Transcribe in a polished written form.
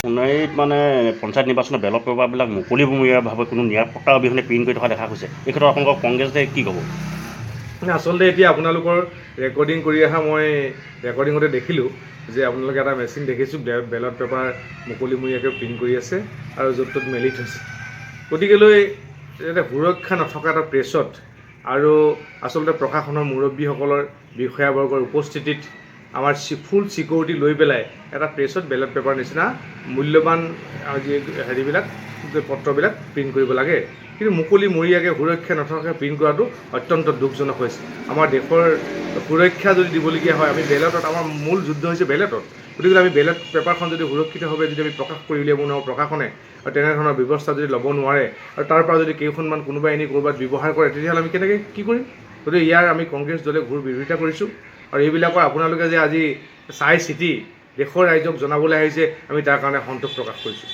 সোণাৰীত মানে পঞ্চায়ত নিৰ্বাচনৰ বেলট পেপাৰবিলাক মুকলিমূৰীয়াভাৱে কোনো নিৰাপত্তা অবিহনে প্ৰিণ্ট কৰি থকা দেখা গৈছে। এই ক্ষেত্ৰত আপোনালোকৰ কংগ্ৰেছে কি ক'ব? আচলতে এতিয়া আপোনালোকৰ ৰেকৰ্ডিং কৰি অহা মই ৰেকৰ্ডিঙতে দেখিলোঁ যে আপোনালোকে এটা মেচিন দেখিছোঁ বেলট পেপাৰ মুকলিমূৰীয়াকৈ প্ৰিণ্ট কৰি আছে আৰু য'ত ত'ত মেলি থৈছে। গতিকেলৈ যাতে সুৰক্ষা নথকা এটা প্ৰেছত আৰু আচলতে প্ৰশাসনৰ মুৰব্বীসকলৰ বিষয়াবৰ্গৰ উপস্থিতিত আমাৰ ফুল ছিকিউৰিটি লৈ পেলাই এটা প্ৰেছত বেলট পেপাৰ নিচিনা মূল্যৱান যি হেৰিবিলাক পত্ৰবিলাক প্ৰিণ্ট কৰিব লাগে, কিন্তু মুকলিমূৰীয়াকৈ সুৰক্ষা নথকাকৈ প্ৰিণ্ট কৰাটো অত্যন্ত দুখজনক হৈছে। আমাৰ দেশৰ সুৰক্ষা যদি দিবলগীয়া হয়, আমি বেলটত আমাৰ মূল যুদ্ধ হৈছে বেলটত। গতিকে আমি বেলট পেপাৰখন যদি সুৰক্ষিতভাৱে যদি আমি প্ৰকাশ কৰি উলিয়াব নোৱাৰোঁ প্ৰশাসনে, আৰু তেনেধৰণৰ ব্যৱস্থা যদি ল'ব নোৱাৰে আৰু তাৰ পৰা যদি কেইখনমান কোনোবাই এনে ক'ৰবাত ব্যৱহাৰ কৰে, তেতিয়াহ'লে আমি কেনেকৈ কি কৰিম? গতিকে ইয়াৰ আমি কংগ্ৰেছ দলে ঘোৰ বিৰোধিতা কৰিছোঁ। আৰু এইবিলাকৰ আপোনালোকে যে আজি চাই চিতি দেশৰ ৰাইজক জনাবলৈ আহিছে, আমি তাৰ কাৰণে সন্তোষ প্ৰকাশ কৰিছোঁ।